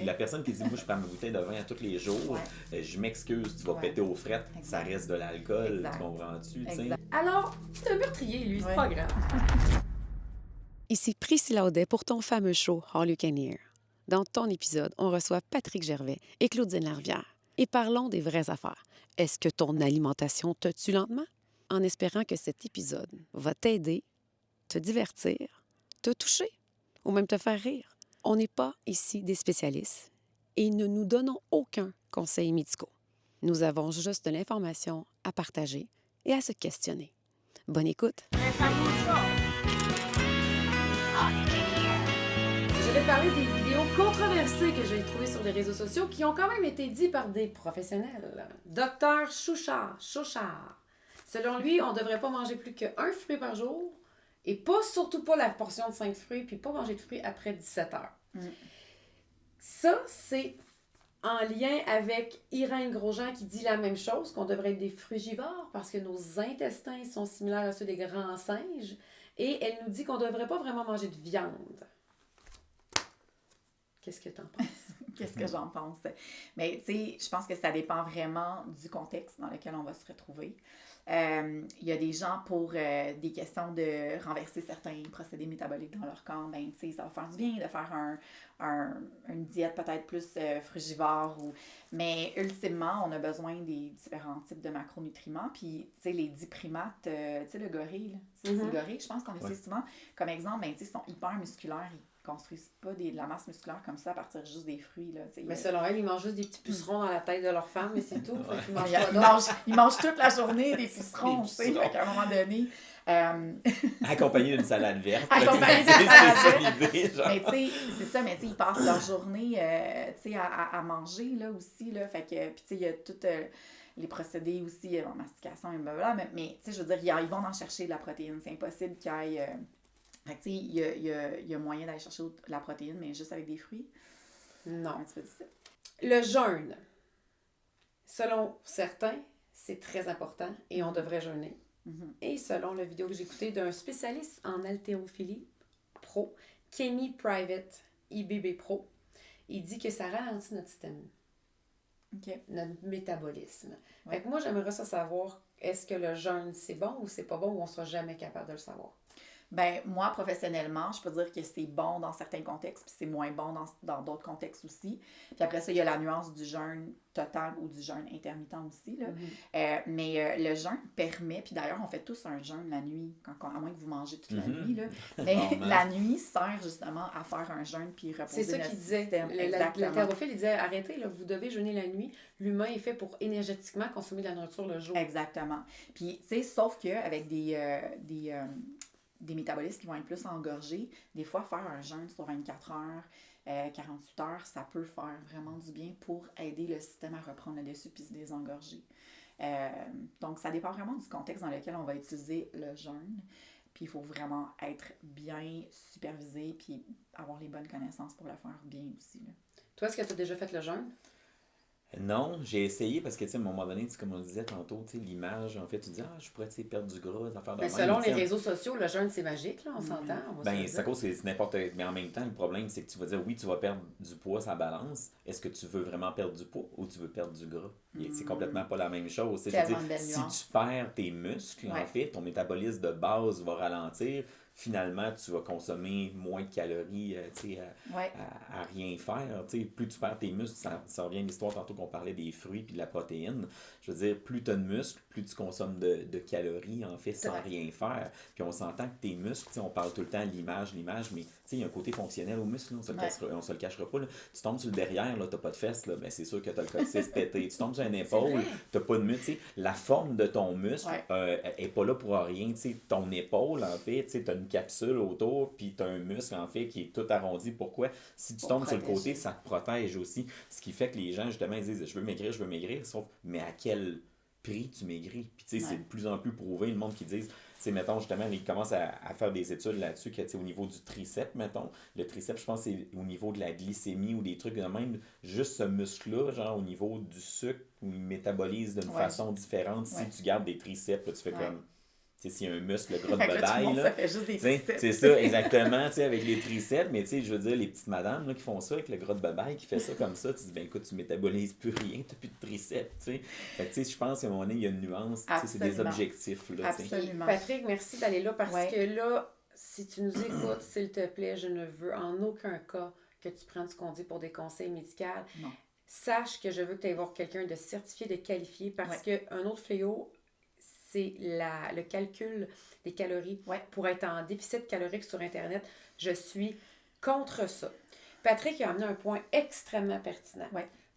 la personne qui dit, moi, je prends ma bouteille de vin à tous les jours, je m'excuse, tu vas péter aux frettes, ça reste de l'alcool, tu comprends-tu? Alors, c'est un meurtrier, lui, c'est pas grave. Ici Priscilla Audet pour ton fameux show All You Can Hear. Dans ton épisode, on reçoit Patrick Gervais et Claudine Larivière. Et parlons des vraies affaires. Est-ce que ton alimentation te tue lentement? En espérant que cet épisode va t'aider, te divertir, te toucher ou même te faire rire. On n'est pas ici des spécialistes et ne nous donnons aucun conseil médicaux. Nous avons juste de l'information à partager et à se questionner. Bonne écoute! Je vais parler des vidéos controversées que j'ai trouvées sur les réseaux sociaux qui ont quand même été dites par des professionnels. Docteur Chouchard. Selon lui, on ne devrait pas manger plus qu'un fruit par jour et surtout pas la portion de 5 fruits, puis pas manger de fruits après 17 heures. Ça, c'est en lien avec Irène Grosjean qui dit la même chose, qu'on devrait être des frugivores parce que nos intestins sont similaires à ceux des grands singes. Et elle nous dit qu'on ne devrait pas vraiment manger de viande. Qu'est-ce que tu en penses? Qu'est-ce que j'en pense? Mais tu sais, je pense que ça dépend vraiment du contexte dans lequel on va se retrouver. Il y a des gens pour des questions de renverser certains procédés métaboliques dans leur corps, ben tu sais, ça va faire du bien de faire une diète peut-être plus frugivore. Mais ultimement, on a besoin des différents types de macronutriments. Puis, tu sais, les 10 primates, tu sais, le gorille, là, c'est le gorille, je pense qu'on utilise souvent comme exemple, ben tu sais, ils sont hyper musculaires, construisent pas de la masse musculaire comme ça à partir juste des fruits. Là, mais selon elle, ils mangent juste des petits pucerons dans la tête de leur femme, mais c'est tout. Ils mangent toute la journée des pucerons, tu sais, à un moment donné. Accompagné d'une salade verte. Accompagné d'une salade verte. L'idée, genre. Mais tu sais, c'est ça, mais tu sais, ils passent leur journée tu sais, à manger là, aussi. Là, fait que, puis tu sais, il y a toutes les procédés aussi en mastication et blablabla. Mais tu sais, je veux dire, ils vont en chercher de la protéine. C'est impossible qu'il y ait... Fait que, tu sais, il y a moyen d'aller chercher la protéine, mais juste avec des fruits. Non. Un petit peu difficile. Le jeûne, selon certains, c'est très important et on devrait jeûner. Et selon la vidéo que j'ai écoutée d'un spécialiste en haltérophilie pro, Kenny Private IBB Pro, il dit que ça ralentit notre système, notre métabolisme. Fait que moi, j'aimerais ça savoir, est-ce que le jeûne, c'est bon ou c'est pas bon ou on sera jamais capable de le savoir? Ben moi, professionnellement, je peux dire que c'est bon dans certains contextes, puis c'est moins bon dans d'autres contextes aussi. Puis après ça, il y a la nuance du jeûne total ou du jeûne intermittent aussi. Là. Mais le jeûne permet, puis d'ailleurs, on fait tous un jeûne la nuit, à moins que vous mangez toute la nuit. Là. Mais la nuit sert justement à faire un jeûne puis reposer c'est ça notre qu'il disait. système. L'haltérophile, il disait, arrêtez, là, vous devez jeûner la nuit. L'humain est fait pour énergétiquement consommer de la nourriture le jour. Exactement. Puis, tu sais, sauf qu'avec des métabolismes qui vont être plus engorgés, des fois, faire un jeûne sur 24 heures, 48 heures, ça peut faire vraiment du bien pour aider le système à reprendre le dessus puis se désengorger. Donc, ça dépend vraiment du contexte dans lequel on va utiliser le jeûne. Puis, il faut vraiment être bien supervisé puis avoir les bonnes connaissances pour le faire bien aussi. Là. Toi, est-ce que tu as déjà fait le jeûne? Non, j'ai essayé parce que, tu sais, à un moment donné, comme on disait tantôt, tu sais, l'image, en fait, tu dis, je pourrais, tu sais, perdre du gras, faire de mais même. Selon les réseaux sociaux, le jeûne, c'est magique, là, on s'entend. C'est à cause que c'est n'importe... Mais en même temps, le problème, c'est que tu vas dire, oui, tu vas perdre du poids, ça balance. Est-ce que tu veux vraiment perdre du poids ou tu veux perdre du gras? C'est complètement pas la même chose. Je veux dire, si tu perds tes muscles, en fait, ton métabolisme de base va ralentir. Finalement, tu vas consommer moins de calories à rien faire. Plus tu perds tes muscles, ça revient à l'histoire tantôt qu'on parlait des fruits et de la protéine. Je veux dire, plus tu as de muscles, plus tu consommes de calories, en fait, sans rien faire. Puis on s'entend que tes muscles, on parle tout le temps de l'image, mais il y a un côté fonctionnel aux muscles, on se le cachera pas. Là. Tu tombes sur le derrière, tu n'as pas de fesses, là, ben, c'est sûr que tu as le coccyx pété. Tu tombes sur une épaule, tu n'as pas de muscle. La forme de ton muscle n'est pas là pour rien. Ton épaule, en fait, tu as une capsule autour, puis tu as un muscle, en fait, qui est tout arrondi. Pourquoi? Si tu tombes sur le côté, ça te protège aussi. Ce qui fait que les gens, justement, ils disent « je veux maigrir », sauf « mais à quel prix tu maigris? » Puis tu sais, c'est de plus en plus prouvé, le monde qui disent... mettons, justement, ils commencent à faire des études là-dessus, que, au niveau du triceps, mettons, le triceps, je pense que c'est au niveau de la glycémie ou des trucs de même, juste ce muscle-là, genre au niveau du sucre, où il métabolise d'une façon différente. Si tu gardes des triceps, là, tu fais comme... s'il y a un muscle, le gras de Fait que là, tout le bedaille, monde, là, ça fait juste des triceps. c'est ça, exactement, avec les triceps, mais je veux dire, les petites madames là, qui font ça avec le gras de bedaille, qui fait ça comme ça, tu dis, ben écoute, tu métabolises plus rien, t'as plus de triceps, Fait que je pense qu'à un moment donné, il y a une nuance, c'est des objectifs, là, Absolument. Patrick, merci d'aller là, parce que là, si tu nous écoutes, s'il te plaît, je ne veux en aucun cas que tu prennes ce qu'on dit pour des conseils médicaux. Non. Sache que je veux que tu ailles voir quelqu'un de certifié, de qualifié, parce qu'un autre fléau, c'est le calcul des calories pour être en déficit calorique sur Internet. Je suis contre ça. Patrick a amené un point extrêmement pertinent.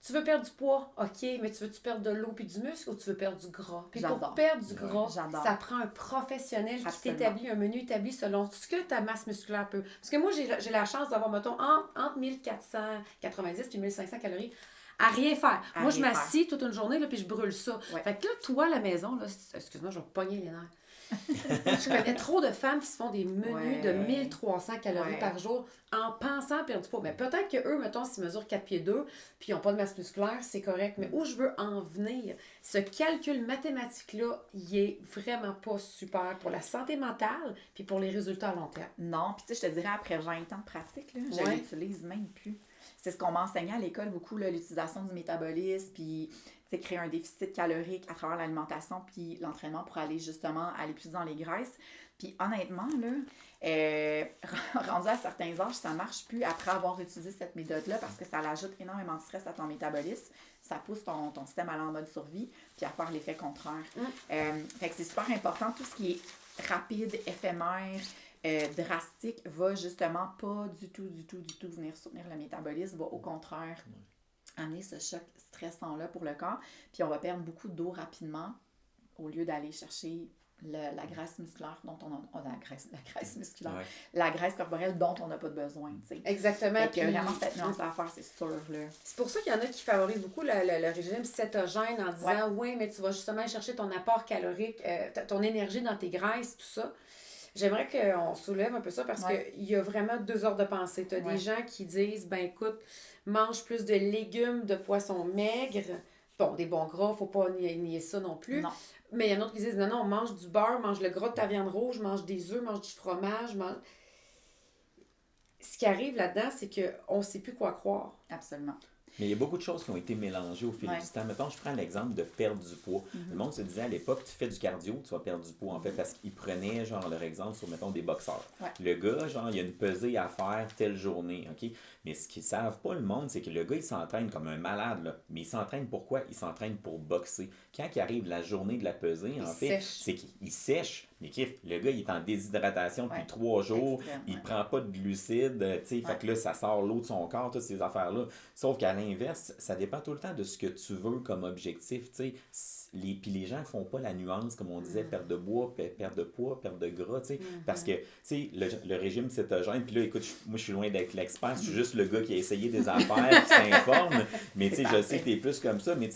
Tu veux perdre du poids, OK, mais tu veux-tu perdre de l'eau puis du muscle ou tu veux perdre du gras? Puis pour perdre du gras, ça prend un professionnel qui t'établit un menu établi selon ce que ta masse musculaire peut. Parce que moi, j'ai la chance d'avoir, mettons, entre 1490 et 1500 calories à rien faire. Moi, je m'assis toute une journée, là, puis je brûle ça. Fait que là, toi, à la maison, là, excuse-moi, je vais pogner les nerfs. Je connais trop de femmes qui se font des menus de 1300 calories par jour en pensant perdre du poids. Mais peut-être qu'eux, mettons, s'ils mesurent 4 pieds 2 puis ils n'ont pas de masse musculaire, c'est correct. Mais où je veux en venir, ce calcul mathématique-là, il est vraiment pas super pour la santé mentale puis pour les résultats à long terme. Non, puis je te dirais, après 20 ans de pratique, là, je l'utilise même plus. C'est ce qu'on m'enseignait à l'école beaucoup, là, l'utilisation du métabolisme, puis créer un déficit calorique à travers l'alimentation, puis l'entraînement pour aller justement aller plus dans les graisses. Puis honnêtement, là, rendu à certains âges, ça ne marche plus après avoir utilisé cette méthode-là parce que ça l'ajoute énormément de stress à ton métabolisme. Ça pousse ton système à aller en mode survie, puis à faire l'effet contraire. Fait que c'est super important, tout ce qui est rapide, éphémère, drastique va justement pas du tout venir soutenir le métabolisme, va au contraire amener ce choc stressant-là pour le corps, puis on va perdre beaucoup d'eau rapidement au lieu d'aller chercher la graisse musculaire dont on a la graisse musculaire, la graisse corporelle dont on n'a pas de besoin. T'sais. Exactement. Il y a vraiment cette nuance à faire, c'est sûr. Là. C'est pour ça qu'il y en a qui favorisent beaucoup le régime cétogène en disant oui, mais tu vas justement chercher ton apport calorique, ton énergie dans tes graisses, tout ça. J'aimerais qu'on soulève un peu ça parce qu'il y a vraiment deux ordres de pensée. Tu as des gens qui disent, ben écoute, mange plus de légumes, de poissons maigres. Bon, des bons gras, faut pas nier ça non plus. Non. Mais il y en a d'autres qui disent, non, mange du beurre, mange le gras de ta viande rouge, mange des œufs, mange du fromage. Ce qui arrive là-dedans, c'est qu'on ne sait plus quoi croire. Absolument. Mais il y a beaucoup de choses qui ont été mélangées au fil du temps. Mettons, je prends l'exemple de perdre du poids. Le monde se disait à l'époque, tu fais du cardio, tu vas perdre du poids. En fait, parce qu'ils prenaient, genre, leur exemple sur, mettons, des boxeurs. Le gars, genre, il y a une pesée à faire telle journée, OK? Mais ce qu'ils ne savent pas, le monde, c'est que le gars, il s'entraîne comme un malade, là. Mais il s'entraîne pourquoi? Il s'entraîne pour boxer. Quand il arrive la journée de la pesée, en fait, c'est qu'il sèche. Mais le gars, il est en déshydratation depuis 3 jours. Il ne prend pas de glucides. Fait que là, ça sort l'eau de son corps, toutes ces affaires-là. Sauf qu'à l'inverse, ça dépend tout le temps de ce que tu veux comme objectif. Puis les gens ne font pas la nuance, comme on disait, perte de poids, perte de poids, perte de gras. Parce que le régime cétogène, puis là, écoute, moi, je suis loin d'être l'expert. Je suis juste le gars qui a essayé des affaires, qui s'informe. Mais je sais que tu es plus comme ça. Mais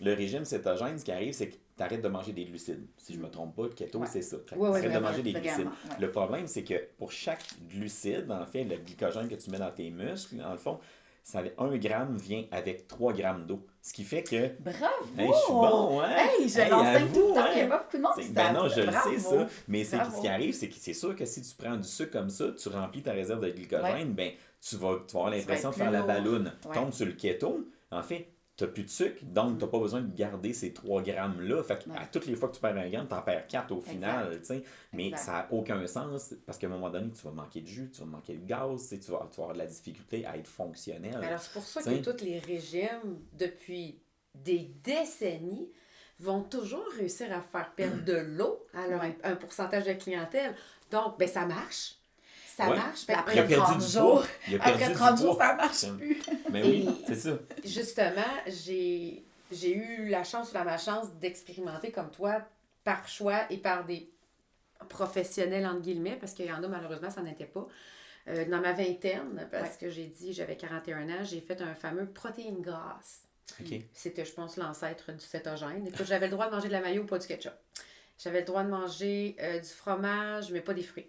le régime cétogène, ce qui arrive, c'est que tu arrêtes de manger des glucides. Si je ne me trompe pas, le keto, c'est ça. Tu arrêtes de manger des glucides. Le problème, c'est que pour chaque glucide, en fait, le glycogène que tu mets dans tes muscles, dans le fond, 1 gramme vient avec 3 grammes d'eau. Ce qui fait que... Bravo! Hey, je suis bon, hein? Hey, je l'enseigne tout le temps. Il n'y a pas beaucoup de monde qui Ben non, je le sais, ça. Mais ce qui arrive, c'est que c'est sûr que si tu prends du sucre comme ça, tu remplis ta réserve de glycogène, ben tu vas avoir l'impression de faire la balloune. Tombe sur le keto, en fait, tu n'as plus de sucre, donc tu n'as pas besoin de garder ces 3 grammes-là. Fait à toutes les fois que tu perds 1 gramme, tu en perds 4 au final. Mais ça n'a aucun sens parce qu'à un moment donné, tu vas manquer de jus, tu vas manquer de gaz, tu vas avoir de la difficulté à être fonctionnel. Alors, c'est pour ça que tous les régimes, depuis des décennies, vont toujours réussir à faire perdre de l'eau à un pourcentage de clientèle. Donc, ben ça marche. Ça marche. Mais après 30 jours, après 30 jours, ça ne marche plus. Mais oui, c'est ça. Justement, j'ai eu la chance ou la malchance d'expérimenter comme toi, par choix et par des professionnels, entre guillemets, parce qu'il y en a, malheureusement, ça n'était pas. Dans ma vingtaine, parce que j'avais 41 ans, j'ai fait un fameux protéine grasse. Okay. C'était, je pense, l'ancêtre du cétogène. Écoute, j'avais le droit de manger de la mayo ou pas du ketchup. J'avais le droit de manger du fromage, mais pas des fruits.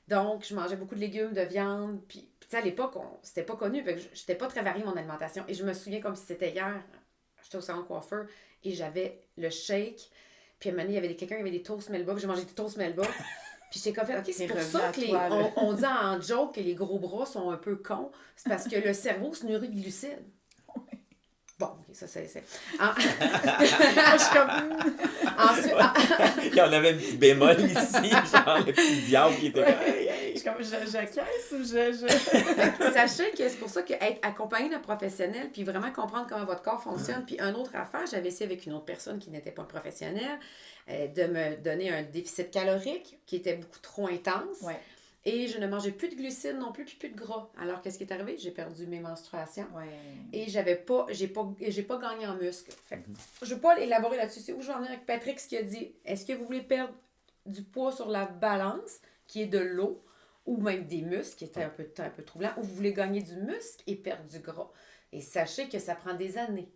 Donc, je mangeais beaucoup de légumes, de viande. Puis tu sais, à l'époque, c'était pas connu. Je n'étais pas très variée mon alimentation. Et je me souviens comme si c'était hier. J'étais au salon de coiffeur et j'avais le shake. Puis à un moment donné, il y avait quelqu'un qui avait des toasts Melba, puis j'ai mangé des toasts Melba. Puis j'étais comme, OK, c'est pour revenu ça à que toi, là. on dit en joke que les gros bras sont un peu cons. C'est parce que le cerveau se nourrit de glucides. Bon, OK, ça, c'est... Je suis comme... Ensuite... Il y en avait un petit bémol ici, genre le petit diable qui était comme... Je suis comme, je caisse ou je... Sachez que c'est pour ça qu'être accompagné d'un professionnel, puis vraiment comprendre comment votre corps fonctionne, puis une autre affaire, j'avais essayé avec une autre personne qui n'était pas professionnelle, de me donner un déficit calorique qui était beaucoup trop intense. Ouais. Et je ne mangeais plus de glucides non plus, puis plus de gras. Alors, qu'est-ce qui est arrivé? J'ai perdu mes menstruations. Ouais. Et j'ai pas gagné en muscle. Fait que, je ne vais pas élaborer là-dessus. C'est où je vais en venir avec Patrick, ce qui a dit, est-ce que vous voulez perdre du poids sur la balance, qui est de l'eau, ou même des muscles, qui était un peu troublant, ou vous voulez gagner du muscle et perdre du gras? Et sachez que ça prend des années.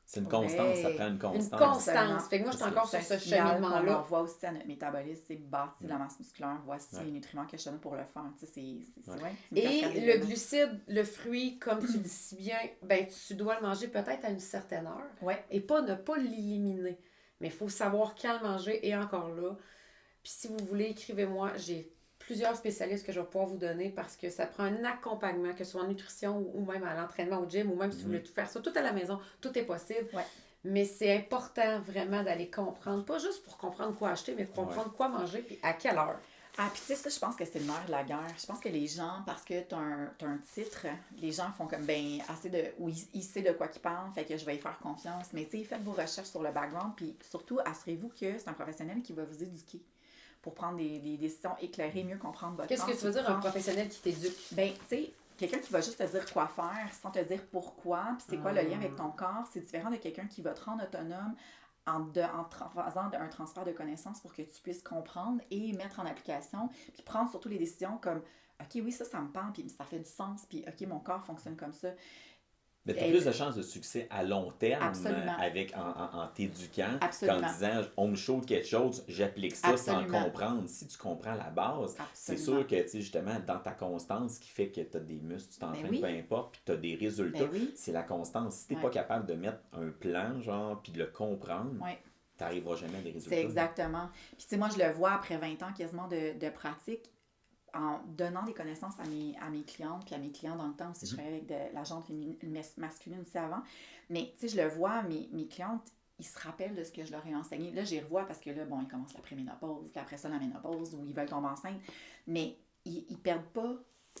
C'est une constance, ça prend une Une constance. constance. Fait que moi, je suis encore sur ce cheminement-là. On voit aussi à notre métabolisme, c'est bâti la masse musculaire. Voici les nutriments que je donne pour le faire. Tu sais, c'est Et le glucide, le fruit, comme tu le dis si bien, ben tu dois le manger peut-être à une certaine heure. Ouais. Et ne pas l'éliminer. Mais il faut savoir quand le manger et encore là. Puis si vous voulez, écrivez-moi. J'ai plusieurs spécialistes que je vais pouvoir vous donner parce que ça prend un accompagnement, que ce soit en nutrition ou même à l'entraînement au gym ou même si vous voulez tout faire ça, tout à la maison, tout est possible. Ouais. Mais c'est important vraiment d'aller comprendre, pas juste pour comprendre quoi acheter, mais pour comprendre quoi manger puis à quelle heure. Ah, puis tu sais, ça, je pense que c'est le nerf de la guerre. Je pense que les gens, parce que t'as un titre, les gens font comme, ben, assez de... Ou ils savent de quoi qu'ils parlent, fait que je vais y faire confiance. Mais tu sais, faites vos recherches sur le background, puis surtout, assurez-vous que c'est un professionnel qui va vous éduquer pour prendre des décisions éclairées, mieux comprendre votre corps. Qu'est-ce que tu veux dire, un professionnel qui t'éduque? Ben, tu sais, quelqu'un qui va juste te dire quoi faire sans te dire pourquoi, puis c'est quoi le lien avec ton corps, c'est différent de quelqu'un qui va te rendre autonome en faisant un transfert de connaissances pour que tu puisses comprendre et mettre en application, puis prendre surtout les décisions comme « OK, oui, ça me parle, puis ça fait du sens, puis OK, mon corps fonctionne comme ça. » Mais tu as plus de chances de succès à long terme Absolument. en t'éduquant Absolument. qu'en disant on me chaude quelque chose, j'applique ça Absolument. sans comprendre. Si tu comprends la base, c'est sûr que justement dans ta constance qui fait que tu as des muscles, tu t'entraînes, peu importe, puis tu as des résultats, c'est la constance. Si tu n'es pas capable de mettre un plan, genre, puis de le comprendre, tu n'arriveras jamais à des résultats. C'est exactement. Puis tu sais, moi, je le vois après 20 ans quasiment de pratique, en donnant des connaissances à mes clientes, puis à mes clients dans le temps aussi, je travaillais avec de la jante masculine aussi avant. Mais tu sais, je le vois, mes clientes, ils se rappellent de ce que je leur ai enseigné. Là, j'y revois parce que là, bon, ils commencent la préménopause, puis après ça, la ménopause, ou ils veulent tomber enceinte. Mais ils perdent pas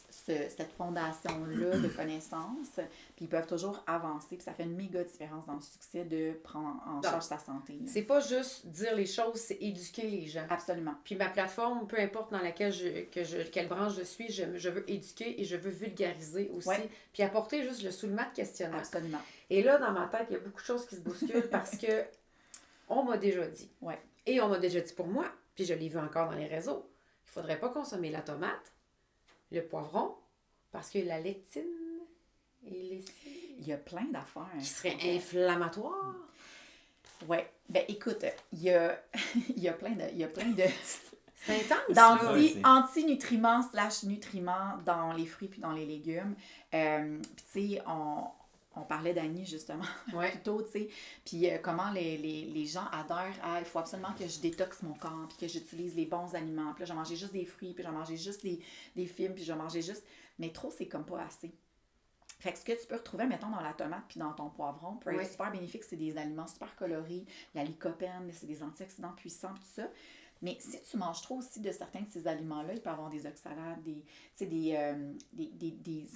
cette fondation-là de connaissances, puis ils peuvent toujours avancer, puis ça fait une méga différence dans le succès de prendre en charge sa santé. C'est pas juste dire les choses, c'est éduquer les gens. Absolument. Puis ma plateforme, peu importe dans laquelle quelle branche je suis, je veux éduquer et je veux vulgariser aussi, puis apporter juste le soulement de questionnement. Absolument. Et là, dans ma tête, il y a beaucoup de choses qui se bousculent parce que on m'a déjà dit, et on m'a déjà dit pour moi, puis je l'ai vu encore dans les réseaux, il faudrait pas consommer la tomate, le poivron, parce que la lectine et il y a plein d'affaires qui seraient inflammatoires. Oui. Ben écoute, il y a plein de c'est intense, anti-nutriments / nutriments dans les fruits puis dans les légumes. Puis tu sais, on parlait d'Annie, justement, plus tôt, tu sais. Puis comment les gens adhèrent à « il faut absolument que je détoxe mon corps, puis que j'utilise les bons aliments. Puis là, je vais manger juste des fruits, puis je vais manger juste des fibres, puis je vais manger juste... » Mais trop, c'est comme pas assez. Fait que ce que tu peux retrouver, mettons, dans la tomate puis dans ton poivron, peut être super bénéfique. C'est des aliments super colorés. Il y a lycopène, c'est des antioxydants puissants, puis tout ça. Mais si tu manges trop aussi de certains de ces aliments-là, il peut y avoir des oxalates, des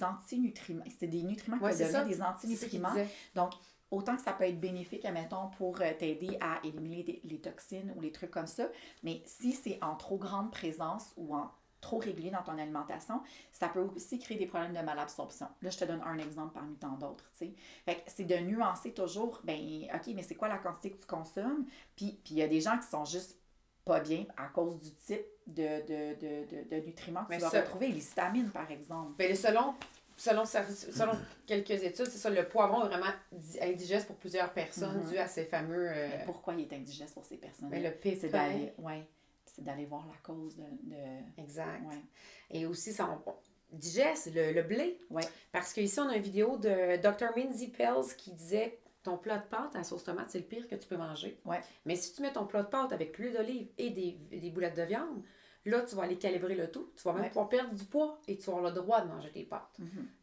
antinutriments. C'est des nutriments qui peuvent devenir des antinutriments. Donc, autant que ça peut être bénéfique, admettons, pour t'aider à éliminer les toxines ou les trucs comme ça. Mais si c'est en trop grande présence ou en trop régulier dans ton alimentation, ça peut aussi créer des problèmes de malabsorption. Là, je te donne un exemple parmi tant d'autres, tu sais. Fait que c'est de nuancer toujours, ben OK, mais c'est quoi la quantité que tu consommes? Puis il y a des gens qui sont juste pas bien à cause du type de nutriments que tu vas retrouver. L'histamine, par exemple. Mais selon quelques études, c'est ça, le poivron est vraiment indigeste pour plusieurs personnes dû à ces fameux... Mais pourquoi il est indigeste pour ces personnes? Mais le pépin... C'est d'aller voir la cause de... Exact. Ouais. Et aussi, ça digeste le blé. Ouais. Parce qu'ici, on a une vidéo de Dr. Mindy Pelz qui disait ton plat de pâtes à la sauce tomate, c'est le pire que tu peux manger. Ouais. Mais si tu mets ton plat de pâtes avec l'huile d'olive et des boulettes de viande, là, tu vas aller calibrer le tout. Tu vas même pouvoir perdre du poids et tu vas avoir le droit de manger tes pâtes.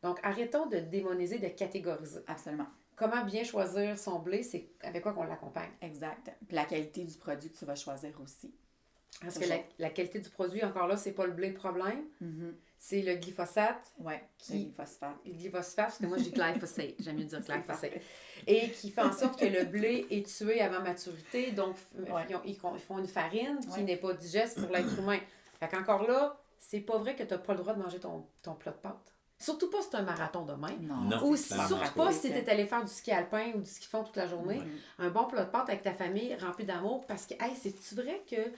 Donc, arrêtons de démoniser, de catégoriser. Absolument. Comment bien choisir son blé, c'est avec quoi qu'on l'accompagne. Exact. Puis la qualité du produit que tu vas choisir aussi. Parce que la qualité du produit, encore là, c'est pas le blé le problème. C'est le glyphosate. Oui, le glyphosate. Le glyphosate, parce que moi, je dis glyphosate. J'aime mieux dire glyphosate. Et qui fait en sorte que le blé est tué avant maturité. Donc, ils font une farine qui n'est pas digeste pour l'être humain. Fait qu'encore là, c'est pas vrai que tu n'as pas le droit de manger ton plat de pâtes. Surtout pas si c'est un marathon de même. Non. Ou surtout pas si tu es allé faire du ski alpin ou du ski fond toute la journée. Un bon plat de pâtes avec ta famille rempli d'amour. Parce que, c'est-tu vrai que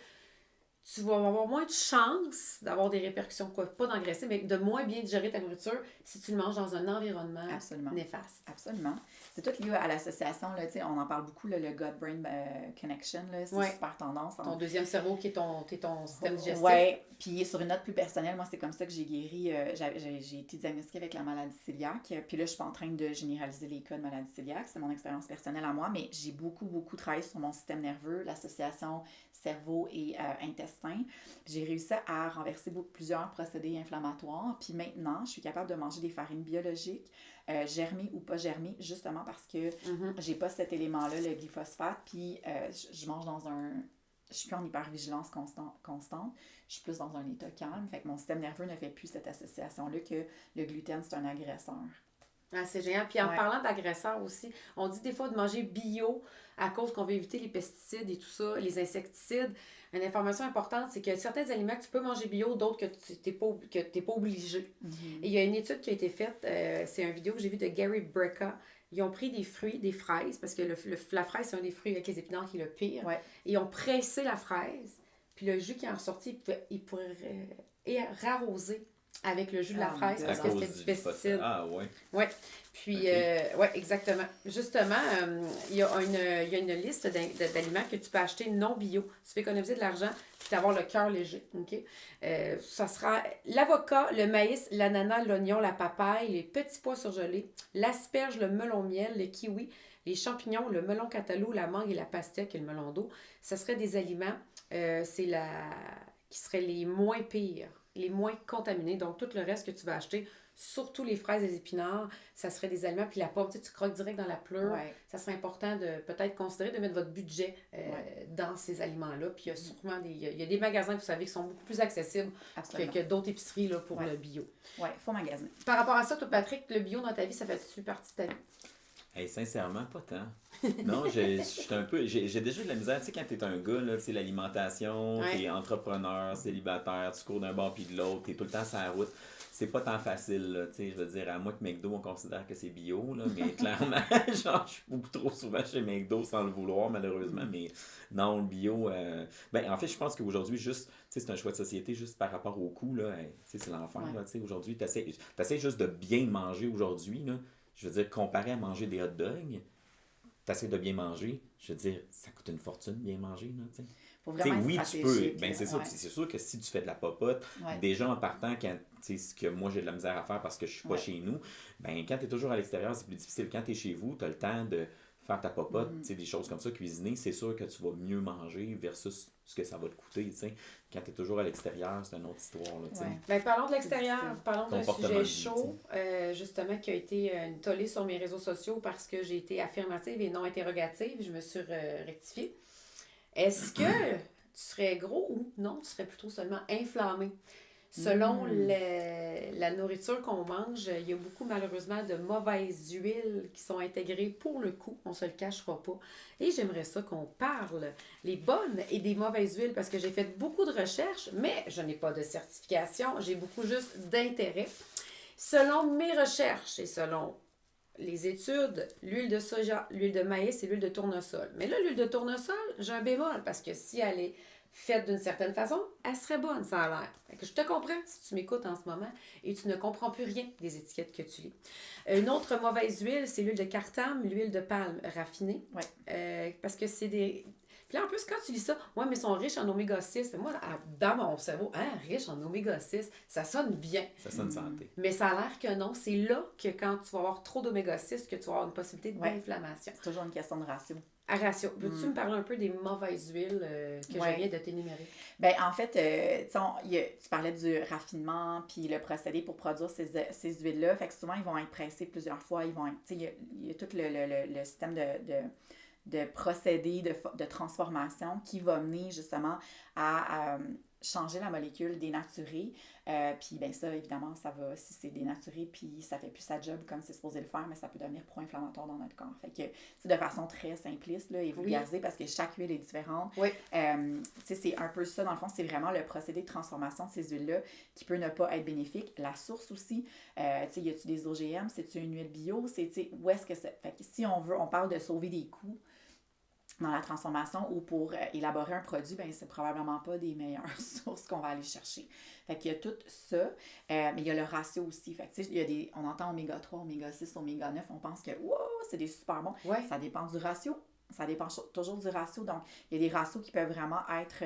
tu vas avoir moins de chances d'avoir des répercussions, pas d'engraisser, mais de moins bien digérer ta nourriture si tu le manges dans un environnement néfaste. Absolument. C'est tout lié à l'association, là, on en parle beaucoup, là, le gut-brain connection, là, c'est super tendance. Ton deuxième cerveau qui est ton système digestif. Oui, puis sur une note plus personnelle, moi, c'est comme ça que j'ai guéri. J'ai été diagnostiquée avec la maladie cœliaque, puis là, je suis pas en train de généraliser les cas de maladie cœliaque, c'est mon expérience personnelle à moi, mais j'ai beaucoup travaillé sur mon système nerveux, l'association cerveau et intestin. J'ai réussi à renverser plusieurs procédés inflammatoires, puis maintenant, je suis capable de manger des farines biologiques, germées ou pas germées, justement parce que j'ai pas cet élément-là, le glyphosate, puis je mange dans un... Je suis plus en hypervigilance constante, je suis plus dans un état calme, fait que mon système nerveux ne fait plus cette association-là que le gluten, c'est un agresseur. Ah, c'est génial. Puis en parlant d'agresseurs aussi, on dit des fois de manger bio à cause qu'on veut éviter les pesticides et tout ça, les insecticides. Une information importante, c'est qu'il y a certains aliments que tu peux manger bio, d'autres que tu n'es pas obligé. Et il y a une étude qui a été faite, c'est une vidéo que j'ai vue de Gary Brecka. Ils ont pris des fruits, des fraises, parce que la fraise, c'est un des fruits avec les épinards qui est le pire. Ouais. Et ils ont pressé la fraise, puis le jus qui est ressorti, il pourrait rarroser avec le jus de la fraise parce que c'était du pesticide. Ah, oui. Oui. Puis, exactement. Justement, il y a une liste d'aliments que tu peux acheter non bio. Tu fais économiser de l'argent puis avoir le cœur léger. OK? Ça sera l'avocat, le maïs, l'ananas, l'oignon, la papaye, les petits pois surgelés, l'asperge, le melon miel, le kiwi, les champignons, le melon cantaloupe, la mangue et la pastèque et le melon d'eau. Ça serait des aliments qui seraient les moins pires, les moins contaminés. Donc, tout le reste que tu vas acheter, surtout les fraises et les épinards, ça serait des aliments. Puis la pomme, tu croques direct dans la pleure. Ouais. Ça serait important de peut-être considérer de mettre votre budget dans ces aliments-là. Puis il y a sûrement il y a des magasins, vous savez, qui sont beaucoup plus accessibles que d'autres épiceries là, pour le bio. Oui, il faut magasiner. Par rapport à ça, toi, Patrick, le bio dans ta vie, ça fait-tu partie de ta vie? Hey, sincèrement, pas tant. Non, j'ai déjà de la misère. Tu sais, quand t'es un gars, là, tu sais, l'alimentation, t'es entrepreneur, célibataire, tu cours d'un bord puis de l'autre, t'es tout le temps sur la route. C'est pas tant facile, là, tu sais, je veux dire, à moins que McDo, on considère que c'est bio, là, mais clairement, genre, je suis beaucoup trop souvent chez McDo sans le vouloir, malheureusement, mais non, le bio, en fait, je pense qu'aujourd'hui, juste, tu sais, c'est un choix de société, juste par rapport au coût, là, tu sais, c'est l'enfer, là, tu sais, aujourd'hui, t'essaies juste de bien manger aujourd'hui, là. Je veux dire, comparé à manger des hot dogs, t'essaies de bien manger, je veux dire, ça coûte une fortune bien manger, là, tu sais. Faut vraiment oui, tu peux. Ben, c'est ça. C'est sûr que si tu fais de la popote, déjà en partant, quand ce que moi j'ai de la misère à faire parce que je suis pas chez nous, ben quand tu es toujours à l'extérieur, c'est plus difficile. Quand tu es chez vous, tu as le temps de faire ta popote, des choses comme ça, cuisiner, c'est sûr que tu vas mieux manger versus ce que ça va te coûter. T'sais. Quand tu es toujours à l'extérieur, c'est une autre histoire. Là, ben, parlons de l'extérieur, parlons d'un sujet chaud, justement, qui a été tollé sur mes réseaux sociaux parce que j'ai été affirmative et non interrogative. Je me suis rectifiée. Est-ce que tu serais gros ou non, tu serais plutôt seulement inflammé? Selon la nourriture qu'on mange, il y a beaucoup malheureusement de mauvaises huiles qui sont intégrées pour le coup, on ne se le cachera pas. Et j'aimerais ça qu'on parle les bonnes et des mauvaises huiles parce que j'ai fait beaucoup de recherches, mais je n'ai pas de certification, j'ai beaucoup juste d'intérêt. Selon mes recherches et selon les études, l'huile de soja, l'huile de maïs et l'huile de tournesol. Mais là, l'huile de tournesol, j'ai un bémol parce que si elle est faite d'une certaine façon, elle serait bonne, ça a l'air. Fait que je te comprends si tu m'écoutes en ce moment et tu ne comprends plus rien des étiquettes que tu lis. Une autre mauvaise huile, c'est l'huile de cartame, l'huile de palme raffinée. Parce que c'est des... Puis là, en plus, quand tu lis ça, ouais, mais ils sont riches en oméga 6. Moi, dans mon cerveau, riche en oméga 6, ça sonne bien. Ça sonne santé. Mais ça a l'air que non. C'est là que quand tu vas avoir trop d'oméga 6, que tu vas avoir une possibilité d'inflammation. C'est toujours une question de ratio. À ratio. Peux-tu me parler un peu des mauvaises huiles que je viens de t'énumérer? Bien, en fait, tu parlais du raffinement puis le procédé pour produire ces huiles-là. Fait que souvent, ils vont être pressés plusieurs fois. Il y a tout le système de procédé de transformation qui va mener justement à changer la molécule, dénaturer. Puis bien ça, évidemment, ça va, si c'est dénaturé, puis ça fait plus sa job comme c'est supposé le faire, mais ça peut devenir pro-inflammatoire dans notre corps. Fait que c'est de façon très simpliste là, et vulgarisée parce que chaque huile est différente. Oui. C'est un peu ça, dans le fond, c'est vraiment le procédé de transformation de ces huiles-là qui peut ne pas être bénéfique. La source aussi, y a-tu des OGM? C'est-tu une huile bio? Où est-ce que c'est? Fait que si on parle de sauver des coûts dans la transformation ou pour élaborer un produit, ben c'est probablement pas des meilleures sources qu'on va aller chercher. Fait qu'il y a tout ça, mais il y a le ratio aussi. Fait que il y a on entend oméga 3, oméga 6, oméga 9, on pense que wow, c'est des super bons. Ouais. Ça dépend du ratio. Ça dépend toujours du ratio. Donc, il y a des ratios qui peuvent vraiment être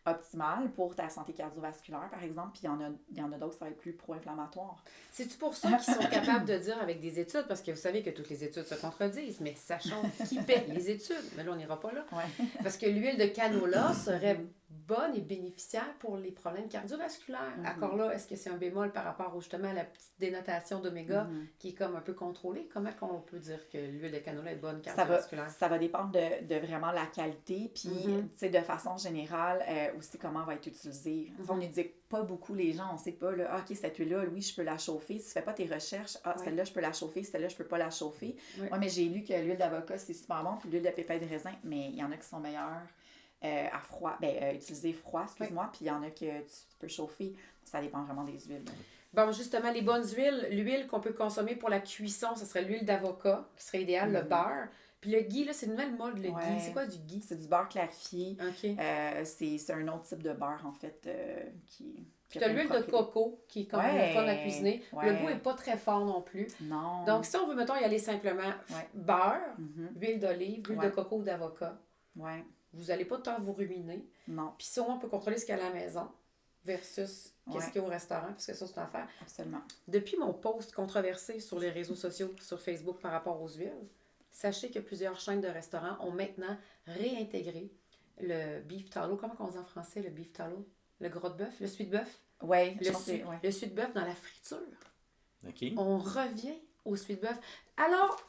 optimales pour ta santé cardiovasculaire, par exemple, puis il y en a d'autres, ça va être plus pro-inflammatoire. C'est-tu pour ça qu'ils sont capables de dire avec des études, parce que vous savez que toutes les études se contredisent, mais sachons qui paie les études. Mais là, on n'ira pas là. Ouais. Parce que l'huile de canola serait bonne et bénéficiaire pour les problèmes cardiovasculaires. Encore là, est-ce que c'est un bémol par rapport justement à la petite dénotation d'oméga qui est comme un peu contrôlée? Comment on peut dire que l'huile de canola est bonne cardiovasculaire? Ça va dépendre de vraiment la qualité, puis de façon générale, aussi comment elle va être utilisée. On ne dit pas beaucoup les gens, on ne sait pas, là, OK, cette huile-là, oui, je peux la chauffer. Si tu ne fais pas tes recherches, celle-là, je peux la chauffer, celle-là, je ne peux pas la chauffer. Oui, mais j'ai lu que l'huile d'avocat, c'est super bon, puis l'huile de pépins de raisin, mais il y en a qui sont meilleures à froid, utiliser froid, excuse-moi, puis il y en a que tu peux chauffer. Ça dépend vraiment des huiles. Bon, justement, les bonnes huiles, l'huile qu'on peut consommer pour la cuisson, ce serait l'huile d'avocat, qui serait idéal, le beurre. Puis le ghee, là, c'est une nouvelle mode, le ghee. C'est quoi du ghee? C'est du beurre clarifié. OK. C'est un autre type de beurre, en fait, qui Puis tu as l'huile de coco, qui est comme le fun à cuisiner. Le goût n'est pas très fort non plus. Non. Donc, si on veut, mettons, y aller simplement beurre, huile d'olive, huile de coco ou d'avocat, vous n'allez pas tant vous ruiner. Non. Puis ça, on peut contrôler ce qu'il y a à la maison versus qu'est-ce qu'il y a au restaurant, parce que ça, c'est une affaire. Absolument. Depuis mon post controversé sur les réseaux sociaux, sur Facebook par rapport aux huiles, sachez que plusieurs chaînes de restaurants ont maintenant réintégré le beef tallow. Comment on dit en français, le beef tallow? Le gras de bœuf? Le suit de bœuf? Oui, le suit de bœuf dans la friture. OK. On revient au suit de bœuf. Alors,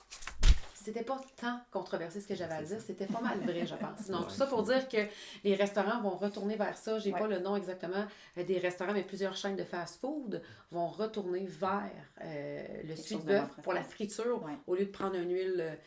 c'était pas tant controversé ce que j'avais à dire, c'était pas mal vrai, je pense. Donc, tout ça pour dire que les restaurants vont retourner vers ça. J'ai pas le nom exactement des restaurants, mais plusieurs chaînes de fast-food vont retourner vers le suit de bœuf pour la friture au lieu de prendre une huile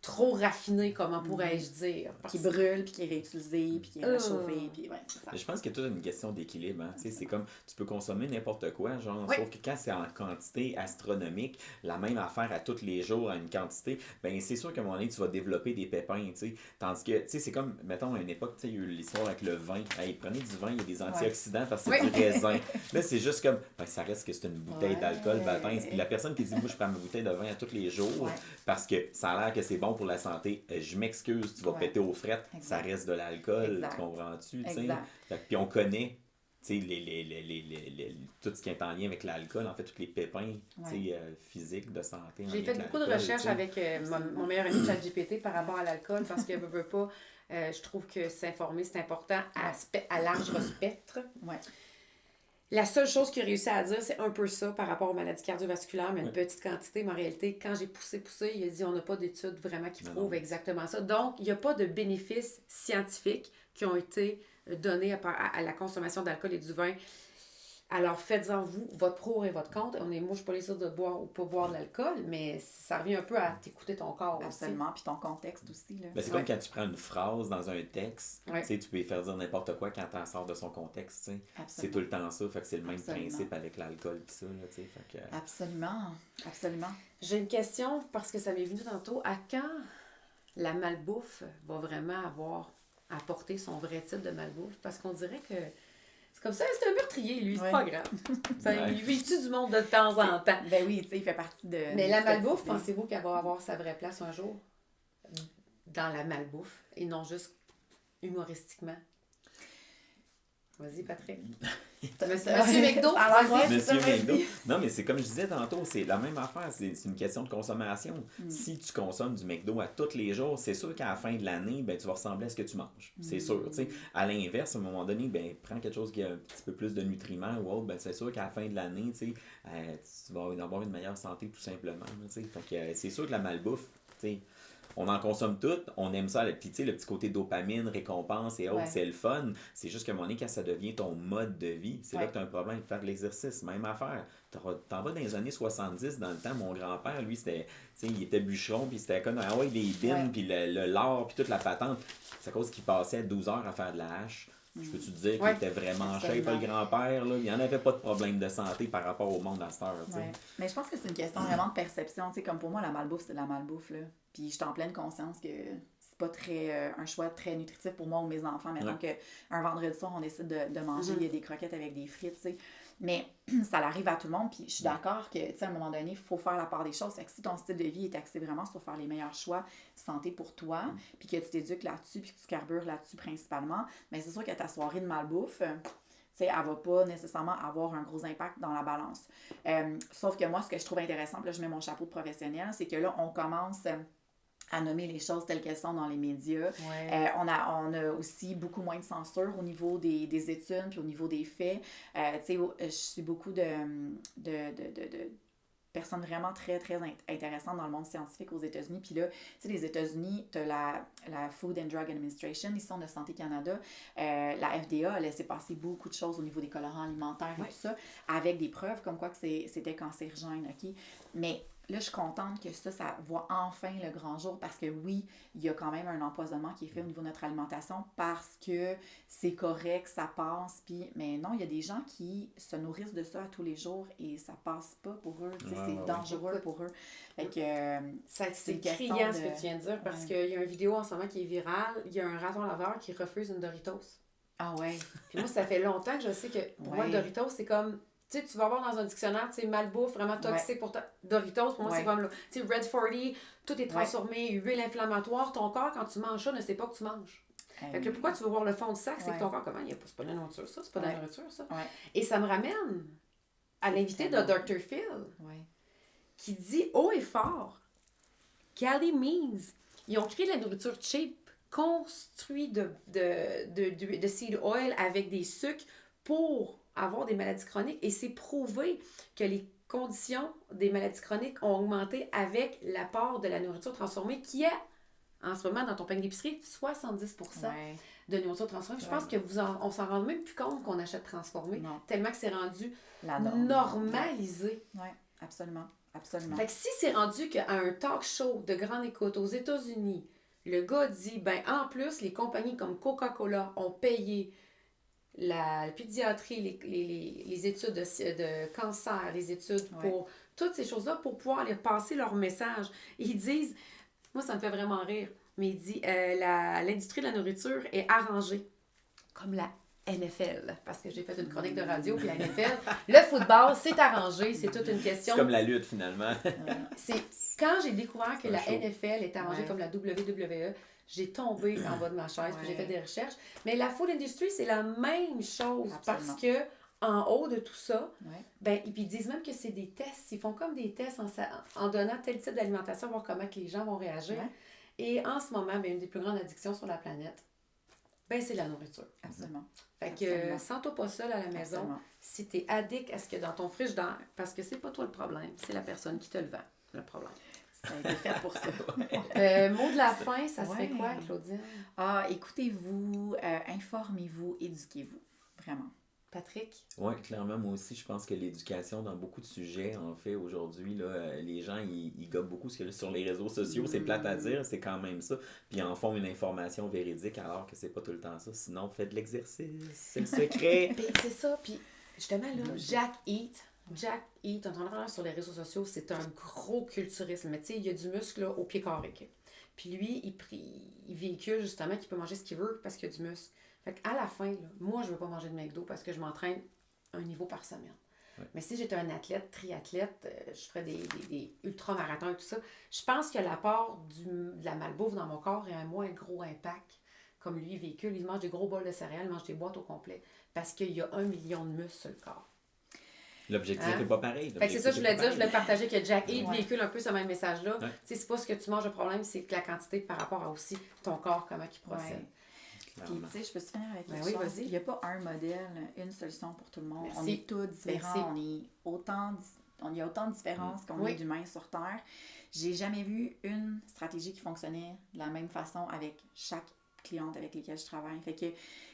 trop raffinée, comment pourrais-je dire. Qui brûle, puis qui est réutilisée, puis qui est réchauffée, puis c'est ça. Je pense qu'il y a toute une question d'équilibre. Hein. C'est comme, tu peux consommer n'importe quoi, genre, sauf que quand c'est en quantité astronomique, la même affaire à tous les jours, à une quantité, ben c'est sûr qu'à un moment donné, tu vas développer des pépins, tu sais. Tandis que, tu sais, c'est comme, mettons, à une époque, tu sais, il y a eu l'histoire avec le vin. Hey, prenez du vin, il y a des antioxydants parce que c'est du raisin. Là, c'est juste comme, ben, ça reste que c'est une bouteille d'alcool, baptême. Puis la personne qui dit, moi, je prends ma bouteille de vin à tous les jours parce que ça a l'air que c'est bon pour la santé. Je m'excuse, tu vas péter aux frettes, ça reste de l'alcool, tu comprends-tu? Puis on connaît tout ce qui est en lien avec l'alcool, en fait, tous les pépins physiques de santé. J'ai fait beaucoup de recherches avec mon meilleur ami ChatGPT par rapport à l'alcool parce que veut pas, je trouve que s'informer, c'est important à large spectre. La seule chose qu'il a réussi à dire, c'est un peu ça par rapport aux maladies cardiovasculaires, mais une petite quantité. Mais en réalité, quand j'ai poussé, il a dit on n'a pas d'études vraiment qui prouvent exactement ça. Donc, il n'y a pas de bénéfices scientifiques qui ont été donnés à la consommation d'alcool et du vin. Alors, faites-en vous votre pro et votre contre. Moi, je ne suis pas les sûrs de boire ou pas boire de l'alcool, mais ça revient un peu à t'écouter ton corps. Absolument, puis ton contexte aussi. Là. Ben, c'est comme quand tu prends une phrase dans un texte, tu peux y faire dire n'importe quoi quand tu en sors de son contexte. C'est tout le temps ça, fait que c'est le même principe avec l'alcool et ça. Là, fait que... Absolument, absolument. J'ai une question, parce que ça m'est venu tantôt. À quand la malbouffe va vraiment avoir apporté son vrai type de malbouffe? Parce qu'on dirait que c'est comme ça, c'est un meurtrier, lui, c'est pas grave. Il vit-tu du monde de temps en temps? Ben oui, tu sais, il fait partie de... Mais la malbouffe, pensez-vous qu'elle va avoir sa vraie place un jour dans la malbouffe et non juste humoristiquement? Vas-y, Patrick. Monsieur McDo. Monsieur McDo. Non, mais c'est comme je disais tantôt, c'est la même affaire. C'est une question de consommation. Si tu consommes du McDo à tous les jours, c'est sûr qu'à la fin de l'année, ben, tu vas ressembler à ce que tu manges. C'est sûr. T'sais. À l'inverse, à un moment donné, ben, prends quelque chose qui a un petit peu plus de nutriments ou autre, ben, c'est sûr qu'à la fin de l'année, tu vas avoir une meilleure santé tout simplement. Fait que, c'est sûr que la malbouffe, on en consomme tout, on aime ça, puis tu sais, le petit côté dopamine, récompense et autres, c'est le fun. C'est juste qu'à un moment donné, quand ça devient ton mode de vie, c'est là que tu as un problème. Faire de l'exercice, même affaire. T'en vas dans les années 70, dans le temps, mon grand-père, lui, c'était, il était bûcheron, puis c'était comme, ah ouais, les bines, puis le lard, puis toute la patente. C'est à cause qu'il passait 12 heures à faire de la hache. Je peux-tu te dire qu'il était vraiment chef, le grand-père, là? Il n'y en avait pas de problème de santé par rapport au monde à cette heure, Mais je pense que c'est une question vraiment de perception, comme pour moi, la malbouffe, c'est de la malbouffe, là. Puis je suis en pleine conscience que c'est pas très un choix très nutritif pour moi ou mes enfants. Mettons qu'un vendredi soir, on décide de manger des croquettes avec des frites, tu sais. Mais ça arrive à tout le monde, puis je suis d'accord que, tu sais, à un moment donné, il faut faire la part des choses. Fait que si ton style de vie est axé vraiment sur faire les meilleurs choix santé pour toi, puis que tu t'éduques là-dessus, puis que tu carbures là-dessus principalement, bien, c'est sûr que ta soirée de malbouffe, elle ne va pas nécessairement avoir un gros impact dans la balance. Sauf que moi, ce que je trouve intéressant, puis là, je mets mon chapeau de professionnel, c'est que là, on commence à nommer les choses telles qu'elles sont dans les médias. On a aussi beaucoup moins de censure au niveau des études puis au niveau des faits. Tu sais, je suis beaucoup de personnes vraiment très, très intéressantes dans le monde scientifique aux États-Unis. Puis là, tu sais, les États-Unis, tu as la Food and Drug Administration, ici on a Santé Canada, la FDA a laissé passer beaucoup de choses au niveau des colorants alimentaires et tout ça, avec des preuves comme quoi que c'était cancérigène, OK? Mais là, je suis contente que ça voit enfin le grand jour parce que oui, il y a quand même un empoisonnement qui est fait au niveau de notre alimentation parce que c'est correct, ça passe, mais non, il y a des gens qui se nourrissent de ça à tous les jours et ça passe pas pour eux, c'est dangereux pour eux. Fait que c'est criant ce que tu viens de dire parce qu'il y a une vidéo en ce moment qui est virale, il y a un raton laveur qui refuse une Doritos. Ah ouais. Puis moi, ça fait longtemps que je sais que pour moi, le Doritos, c'est comme... Tu sais, tu vas voir dans un dictionnaire, tu sais, malbouffe, vraiment toxique pour ta... Doritos, pour moi, c'est comme, tu sais, Red 40, tout est transformé, huile inflammatoire. Ton corps, quand tu manges ça, ne sait pas que tu manges. Fait que pourquoi tu veux voir le fond du sac, c'est que ton corps, comment, c'est pas de la nourriture, ça, c'est pas de la nourriture, ça. Et ça me ramène à l'invité de Dr. Phil, qui dit haut et fort, Cali Means, ils ont créé de la nourriture cheap, construite de seed oil avec des sucres pour avoir des maladies chroniques et c'est prouvé que les conditions des maladies chroniques ont augmenté avec l'apport de la nourriture transformée qui est en ce moment dans ton panier d'épicerie 70% de nourriture transformée. Je pense que on s'en rend même plus compte qu'on achète transformé tellement que c'est rendu normalisé. Oui, absolument. Absolument. Fait que si c'est rendu qu'à un talk show de grande écoute aux États-Unis, le gars dit, ben en plus, les compagnies comme Coca-Cola ont payé la pédiatrie, les études de cancer, les études pour toutes ces choses-là, pour pouvoir aller passer leur message. Ils disent, moi ça me fait vraiment rire, mais il dit, l'industrie de la nourriture est arrangée comme la NFL, parce que j'ai fait une chronique de radio, puis la NFL, le football, c'est arrangé, c'est toute une question. C'est comme la lutte, finalement. C'est quand j'ai découvert que la NFL est arrangée comme la WWE, j'ai tombé en bas de ma chaise, puis j'ai fait des recherches. Mais la food industry, c'est la même chose, parce que en haut de tout ça, ben, et puis ils disent même que c'est des tests. Ils font comme des tests en donnant tel type d'alimentation, voir comment que les gens vont réagir. Et en ce moment, ben, une des plus grandes addictions sur la planète, ben, c'est la nourriture. Absolument. Fait que sens-toi pas seul à la maison si tu es addict à ce qu'il y a dans ton frigidaire, parce que c'est pas toi le problème, c'est la personne qui te le vend, le problème. Ça a été fait pour ça. Mot de la fin, ça serait quoi, Claudine? Écoutez-vous, informez-vous, éduquez-vous. Vraiment. Patrick? Oui, clairement, moi aussi, je pense que l'éducation dans beaucoup de sujets, en fait, aujourd'hui, là, les gens, ils gobent beaucoup sur les réseaux sociaux. C'est plate à dire, c'est quand même ça. Puis ils en font une information véridique alors que c'est pas tout le temps ça. Sinon, faites de l'exercice. C'est le secret. C'est ça. Puis justement, là, Jack Eat, on en parle sur les réseaux sociaux, c'est un gros culturisme. Mais tu sais, il y a du muscle là, au pied carré. Puis lui, il véhicule justement qu'il peut manger ce qu'il veut parce qu'il y a du muscle. Fait qu'à la fin, là, moi, je ne veux pas manger de McDo parce que je m'entraîne un niveau par semaine. Mais si j'étais un athlète, triathlète, je ferais des ultramarathons et tout ça, je pense que l'apport de la malbouffe dans mon corps a un moins gros impact comme lui, il véhicule, il mange des gros bols de céréales, il mange des boîtes au complet, parce qu'il y a 1 million de muscles sur le corps. L'objectif n'est pas pareil. Fait que c'est ça que je voulais dire, je voulais partager que Jack Hill Ouais. véhicule un peu ce même message-là. Ouais. C'est pas ce que tu manges le problème, c'est que la quantité par rapport à aussi ton corps, comment il procède. Ouais. Puis, tu sais, je peux se finir avec quelque oui, chose. vas-y. Il n'y a pas un modèle, une solution pour tout le monde. Merci. On est tous différents. Il y a autant de différences qu'on est d'humains sur Terre. J'ai jamais vu une stratégie qui fonctionnait de la même façon avec chaque cliente avec lesquelles je travaille. Fait que, tu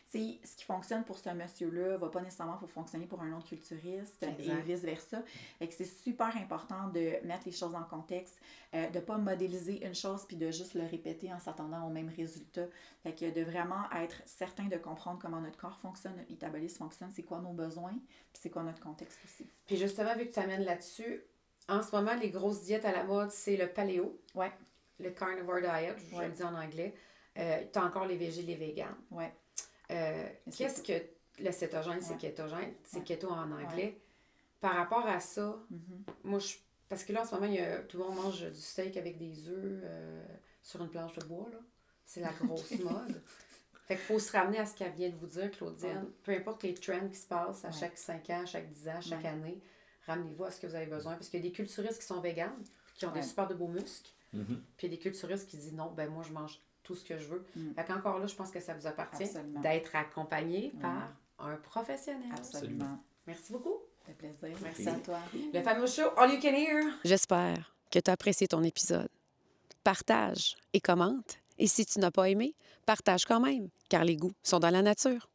sais, ce qui fonctionne pour ce monsieur-là va pas nécessairement fonctionner pour un autre culturiste et vice-versa. Fait que c'est super important de mettre les choses en contexte, de pas modéliser une chose puis de juste le répéter en s'attendant au même résultat. Fait que de vraiment être certain de comprendre comment notre corps fonctionne, notre métabolisme fonctionne, c'est quoi nos besoins, puis c'est quoi notre contexte aussi. Puis justement, vu que tu amènes là-dessus, en ce moment, les grosses diètes à la mode, c'est le paléo, Ouais. le carnivore diet, je le dis en anglais. Tu as encore les végés, les véganes. Ouais. Qu'est-ce que le cétogène, c'est kétogène, c'est keto en anglais. Par rapport à ça, moi, parce que là, en ce moment, tout le monde mange du steak avec des œufs sur une planche de bois, là. C'est la grosse mode. Fait qu'il faut se ramener à ce qu'elle vient de vous dire, Claudine. Peu importe les trends qui se passent à chaque 5 ans, chaque 10 ans, chaque année, ramenez-vous à ce que vous avez besoin. Parce qu'il y a des culturistes qui sont véganes, qui ont des super de beaux muscles. Puis il y a des culturistes qui disent non, ben moi, je mange tout ce que je veux. Fait qu'encore là, je pense que ça vous appartient d'être accompagné par un professionnel. Absolument. Merci beaucoup. Ça fait plaisir. Merci à toi. Le fameux show All You Can Hear. J'espère que tu as apprécié ton épisode. Partage et commente. Et si tu n'as pas aimé, partage quand même, car les goûts sont dans la nature.